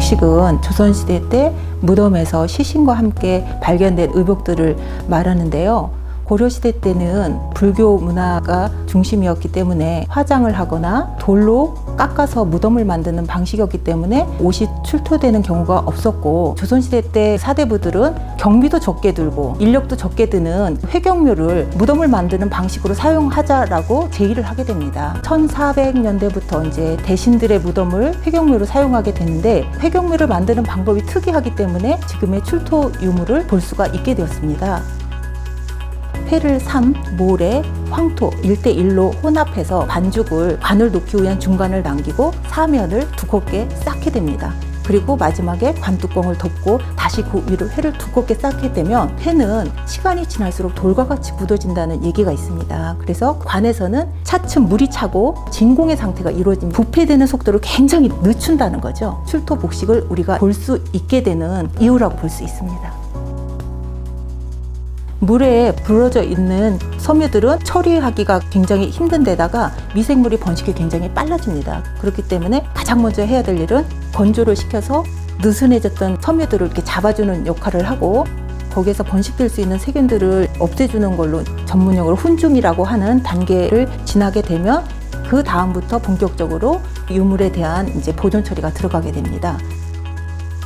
복식은 조선시대 때 무덤에서 시신과 함께 발견된 의복들을 말하는데요. 고려시대 때는 불교 문화가 중심이었기 때문에 화장을 하거나 돌로 깎아서 무덤을 만드는 방식이었기 때문에 옷이 출토되는 경우가 없었고, 조선시대 때 사대부들은 경비도 적게 들고 인력도 적게 드는 회경묘를 무덤을 만드는 방식으로 사용하자라고 제의를 하게 됩니다. 1400년대부터 이제 대신들의 무덤을 회경묘로 사용하게 되는데, 회경묘를 만드는 방법이 특이하기 때문에 지금의 출토 유물을 볼 수가 있게 되었습니다. 회를 3, 모래, 황토 1대1로 혼합해서 반죽을 관을 놓기 위한 중간을 남기고 사면을 두껍게 쌓게 됩니다. 그리고 마지막에 관뚜껑을 덮고 다시 그 위로 회를 두껍게 쌓게 되면 회는 시간이 지날수록 돌과 같이 굳어진다는 얘기가 있습니다. 그래서 관에서는 차츰 물이 차고 진공의 상태가 이루어진 부패되는 속도를 굉장히 늦춘다는 거죠. 출토 복식을 우리가 볼 수 있게 되는 이유라고 볼 수 있습니다. 물에 불어져 있는 섬유들은 처리하기가 굉장히 힘든 데다가 미생물이 번식이 굉장히 빨라집니다. 그렇기 때문에 가장 먼저 해야 될 일은 건조를 시켜서 느슨해졌던 섬유들을 이렇게 잡아주는 역할을 하고, 거기에서 번식될 수 있는 세균들을 없애주는 걸로 전문용어로 훈중이라고 하는 단계를 지나게 되면 그 다음부터 본격적으로 유물에 대한 이제 보존 처리가 들어가게 됩니다.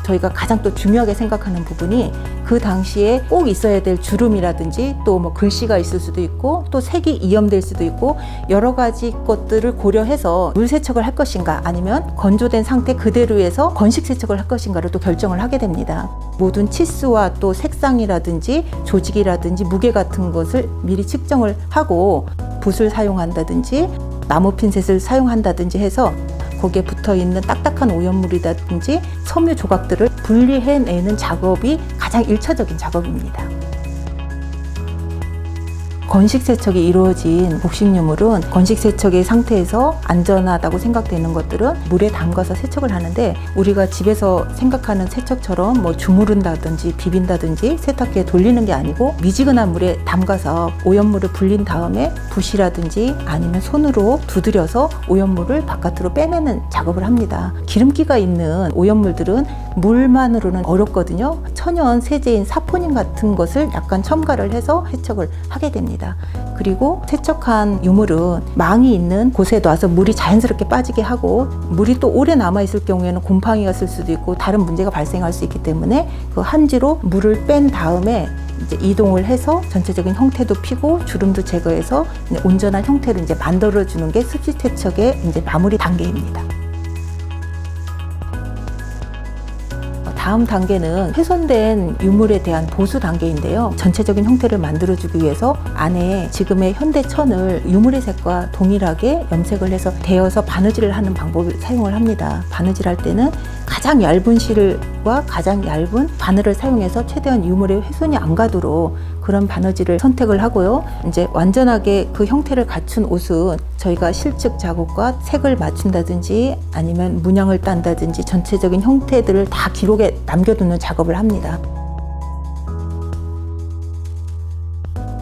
저희가 가장 또 중요하게 생각하는 부분이 그 당시에 꼭 있어야 될 주름이라든지 또 뭐 글씨가 있을 수도 있고 또 색이 이염될 수도 있고 여러 가지 것들을 고려해서 물 세척을 할 것인가 아니면 건조된 상태 그대로에서 건식 세척을 할 것인가를 또 결정을 하게 됩니다. 모든 치수와 또 색상이라든지 조직이라든지 무게 같은 것을 미리 측정을 하고 붓을 사용한다든지 나무 핀셋을 사용한다든지 해서 거기에 붙어있는 딱딱한 오염물이라든지 섬유 조각들을 분리해내는 작업이 가장 1차적인 작업입니다. 건식 세척이 이루어진 복식 유물은 건식 세척의 상태에서 안전하다고 생각되는 것들은 물에 담가서 세척을 하는데, 우리가 집에서 생각하는 세척처럼 뭐 주무른다든지 비빈다든지 세탁기에 돌리는 게 아니고 미지근한 물에 담가서 오염물을 불린 다음에 붓이라든지 아니면 손으로 두드려서 오염물을 바깥으로 빼내는 작업을 합니다. 기름기가 있는 오염물들은 물만으로는 어렵거든요. 천연 세제인 사포닌 같은 것을 약간 첨가를 해서 세척을 하게 됩니다. 그리고 세척한 유물은 망이 있는 곳에 놔서 물이 자연스럽게 빠지게 하고, 물이 또 오래 남아있을 경우에는 곰팡이가 쓸 수도 있고 다른 문제가 발생할 수 있기 때문에 그 한지로 물을 뺀 다음에 이제 이동을 해서 전체적인 형태도 피고 주름도 제거해서 온전한 형태를 이제 만들어주는 게 습식 세척의 이제 마무리 단계입니다. 다음 단계는 훼손된 유물에 대한 보수 단계인데요. 전체적인 형태를 만들어주기 위해서 안에 지금의 현대천을 유물의 색과 동일하게 염색을 해서 데워서 바느질을 하는 방법을 사용을 합니다. 바느질할 때는 가장 얇은 실과 가장 얇은 바늘을 사용해서 최대한 유물의 훼손이 안 가도록 그런 바느질을 선택을 하고요. 이제 완전하게 그 형태를 갖춘 옷은 저희가 실측 작업과 색을 맞춘다든지 아니면 문양을 딴다든지 전체적인 형태들을 다 기록에 남겨두는 작업을 합니다.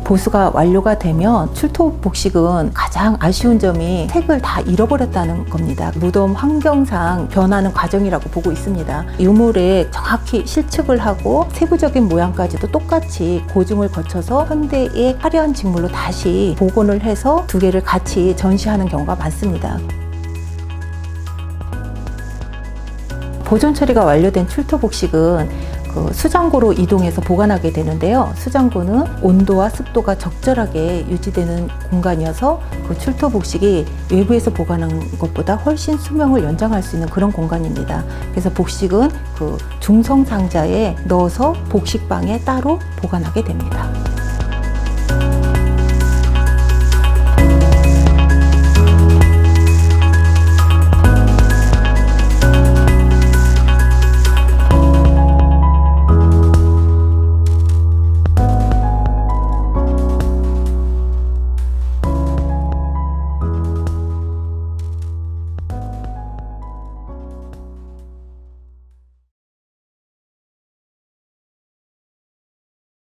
보수가 완료가 되면 출토 복식은 가장 아쉬운 점이 색을 다 잃어버렸다는 겁니다. 무덤 환경상 변하는 과정이라고 보고 있습니다. 유물에 정확히 실측을 하고 세부적인 모양까지도 똑같이 고증을 거쳐서 현대의 화려한 직물로 다시 복원을 해서 두 개를 같이 전시하는 경우가 많습니다. 보존 처리가 완료된 출토 복식은 수장고로 이동해서 보관하게 되는데요. 수장고는 온도와 습도가 적절하게 유지되는 공간이어서 그 출토 복식이 외부에서 보관한 것보다 훨씬 수명을 연장할 수 있는 그런 공간입니다. 그래서 복식은 그 중성 상자에 넣어서 복식방에 따로 보관하게 됩니다.